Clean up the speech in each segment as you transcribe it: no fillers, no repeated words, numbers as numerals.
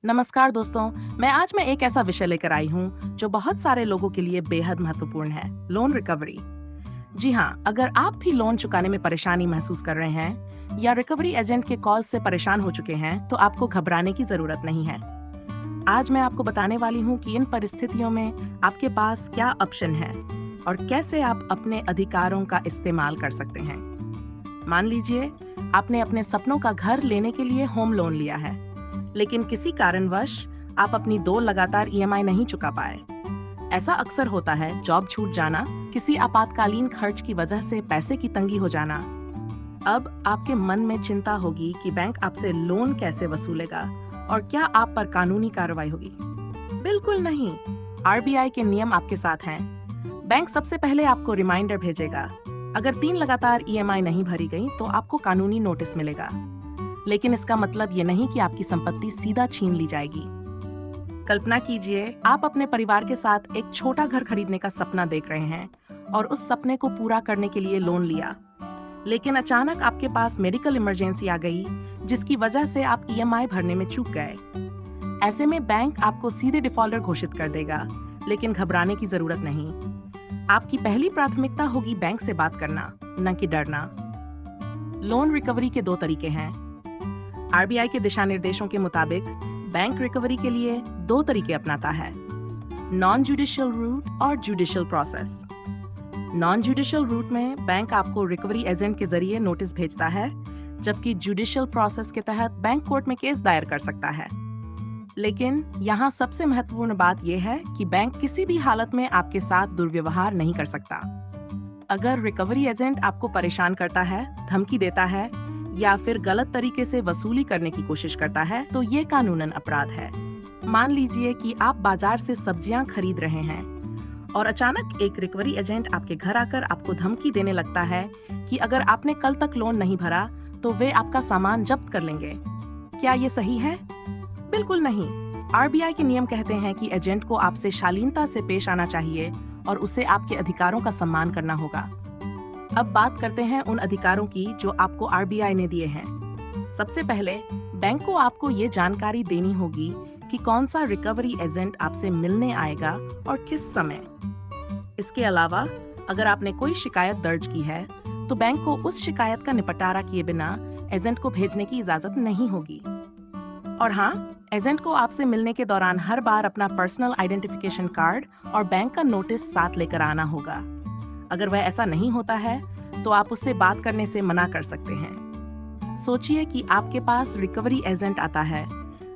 नमस्कार दोस्तों, मैं एक ऐसा विषय लेकर आई हूँ जो बहुत सारे लोगों के लिए बेहद महत्वपूर्ण है, लोन रिकवरी। जी हाँ, अगर आप भी लोन चुकाने में परेशानी महसूस कर रहे हैं या रिकवरी एजेंट के कॉल से परेशान हो चुके हैं, तो आपको घबराने की जरूरत नहीं है। आज मैं आपको बताने वाली हूँ कि इन परिस्थितियों में आपके पास क्या ऑप्शन है और कैसे आप अपने अधिकारों का इस्तेमाल कर सकते हैं। मान लीजिए, आपने अपने सपनों का घर लेने के लिए होम लोन लिया है, लेकिन किसी कारणवश आप अपनी 2 लगातार ईएमआई नहीं चुका पाए। ऐसा अक्सर होता है, जॉब छूट जाना, किसी आपातकालीन खर्च की वजह से पैसे की तंगी हो जाना। अब आपके मन में चिंता होगी कि बैंक आपसे लोन कैसे वसूलेगा और क्या आप पर कानूनी कार्रवाई होगी। बिल्कुल नहीं, आरबीआई के नियम आपके साथ हैं। बैंक सबसे पहले आपको रिमाइंडर भेजेगा। अगर 3 लगातार ईएमआई नहीं भरी गई तो आपको कानूनी नोटिस मिलेगा। लेकिन इसका मतलब ये नहीं कि आपकी संपत्ति सीधा छीन ली जाएगी। कल्पना कीजिए, आप अपने परिवार के साथ एक छोटा घर खरीदने का सपना देख रहे हैं और उस सपने को पूरा करने के लिए लोन लिया। लेकिन अचानक आपके पास मेडिकल इमरजेंसी आ गई, जिसकी वजह से आप ईएमआई भरने में चूक गए। ऐसे में बैंक आपको सीधे डिफॉल्टर घोषित कर देगा, लेकिन घबराने की जरूरत नहीं। आपकी पहली प्राथमिकता होगी बैंक से बात करना, न कि डरना। लोन रिकवरी के 2 तरीके हैं। आरबीआई के दिशा निर्देशों के मुताबिक बैंक रिकवरी के लिए 2 तरीके अपनाता है, नॉन जुडिशियल रूट और judicial process. Non judicial route में बैंक आपको रिकवरी एजेंट के जरिए नोटिस भेजता है, जबकि जुडिशियल प्रोसेस के तहत बैंक कोर्ट में केस दायर कर सकता है। लेकिन यहाँ सबसे महत्वपूर्ण बात यह है कि बैंक किसी भी हालत में आपके साथ दुर्व्यवहार नहीं कर सकता। अगर रिकवरी एजेंट आपको परेशान करता है, धमकी देता है या फिर गलत तरीके से वसूली करने की कोशिश करता है, तो ये कानूनन अपराध है। मान लीजिए कि आप बाजार से सब्जियां खरीद रहे हैं और अचानक एक रिकवरी एजेंट आपके घर आकर आपको धमकी देने लगता है कि अगर आपने कल तक लोन नहीं भरा तो वे आपका सामान जब्त कर लेंगे। क्या ये सही है? बिल्कुल नहीं। आरबीआई के नियम कहते हैं कि एजेंट को आपसे शालीनता से पेश आना चाहिए और उसे आपके अधिकारों का सम्मान करना होगा। अब बात करते हैं उन अधिकारों की जो आपको आरबीआई ने दिए हैं। सबसे पहले, बैंक को आपको ये जानकारी देनी होगी कि कौन सा रिकवरी एजेंट आपसे मिलने आएगा और किस समय। इसके अलावा, अगर आपने कोई शिकायत दर्ज की है, तो बैंक को उस शिकायत का निपटारा किए बिना एजेंट को भेजने की इजाजत नहीं होगी। और हाँ, एजेंट को आपसे मिलने के दौरान हर बार अपना पर्सनल आइडेंटिफिकेशन कार्ड और बैंक का नोटिस साथ लेकर आना होगा। अगर वह ऐसा नहीं होता है, तो आप उससे बात करने से मना कर सकते हैं। सोचिए कि आपके पास रिकवरी एजेंट आता है,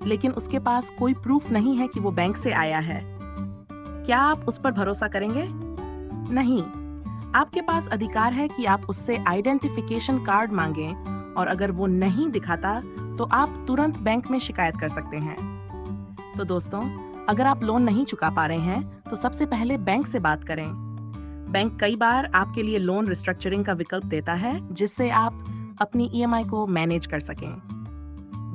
लेकिन उसके पास कोई प्रूफ नहीं है कि वो बैंक से आया है। क्या आप उस पर भरोसा करेंगे? नहीं। आपके पास अधिकार है कि आप उससे आइडेंटिफिकेशन कार्ड मांगें और अगर वो नहीं दिखाता, तो आप तुरंत बैंक में शिकायत कर सकते हैं। तो दोस्तों, अगर आप लोन नहीं चुका पा रहे हैं, तो सबसे पहले बैंक से बात करें। बैंक कई बार आपके लिए लोन रिस्ट्रक्चरिंग का विकल्प देता है, जिससे आप अपनी ईएमआई को मैनेज कर सकें।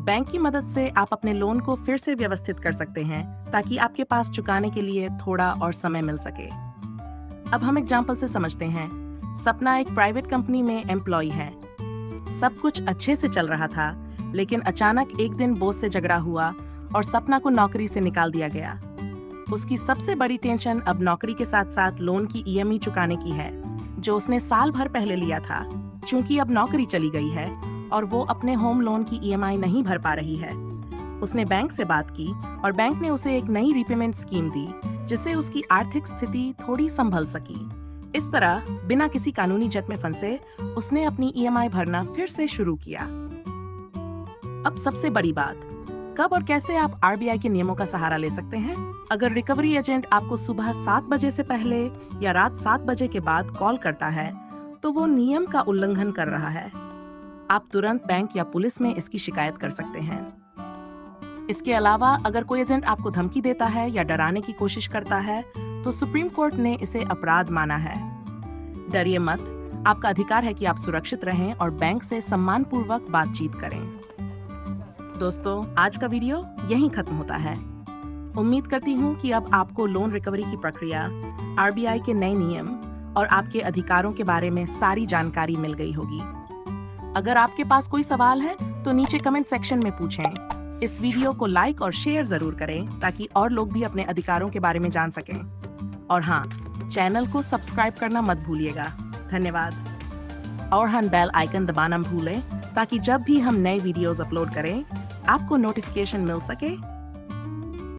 बैंक की मदद से आप अपने लोन को फिर से व्यवस्थित कर सकते हैं, ताकि आपके पास चुकाने के लिए थोड़ा और समय मिल सके। अब हम एग्जाम्पल से समझते हैं। सपना एक प्राइवेट कंपनी में एम्प्लॉय है। सब कुछ अच्छे से चल रहा था, लेकिन अचानक एक दिन बॉस से झगड़ा हुआ और सपना को नौकरी से निकाल दिया गया। उसकी सबसे बड़ी टेंशन अब नौकरी के साथ साथ लोन की ईएमआई चुकाने की है, जो उसने साल भर पहले लिया था। क्योंकि अब नौकरी चली गई है और वो अपने होम लोन की ईएमआई नहीं भर पा रही है। उसने बैंक से बात की और बैंक ने उसे एक नई रीपेमेंट स्कीम दी, जिससे उसकी आर्थिक स्थिति थोड़ी संभल सकी। इस तरह, बिना किसी कानूनी जट में फंसे, उसने अपनी ईएमआई भरना फिर से शुरू किया। अब सबसे बड़ी बात, कब और कैसे आप आरबीआई के नियमों का सहारा ले सकते हैं? अगर रिकवरी एजेंट आपको सुबह 7 बजे से पहले या रात 7 बजे के बाद कॉल करता है, तो वो नियम का उल्लंघन कर रहा है। आप तुरंत बैंक या पुलिस में इसकी शिकायत कर सकते हैं। इसके अलावा, अगर कोई एजेंट आपको धमकी देता है या डराने की कोशिश करता है, तो सुप्रीम कोर्ट ने इसे अपराध माना है। डरिए मत, आपका अधिकार है कि आप सुरक्षित रहें और बैंक से सम्मानपूर्वक बातचीत करें। दोस्तों, आज का वीडियो यहीं खत्म होता है। उम्मीद करती हूँ कि अब आपको लोन रिकवरी की प्रक्रिया, आरबीआई के नए नियम और आपके अधिकारों के बारे में सारी जानकारी मिल गई होगी। अगर आपके पास कोई सवाल है, तो नीचे कमेंट सेक्शन में पूछें। इस वीडियो को लाइक और शेयर जरूर करें ताकि और लोग भी अपने अधिकारों के बारे में जान सकें। और हाँ, चैनल को सब्सक्राइब करना मत भूलिएगा। धन्यवाद। और हाँ, बेल आइकन दबाना भूलें ताकि जब भी हम नए वीडियोस अपलोड करें आपको नोटिफिकेशन मिल सके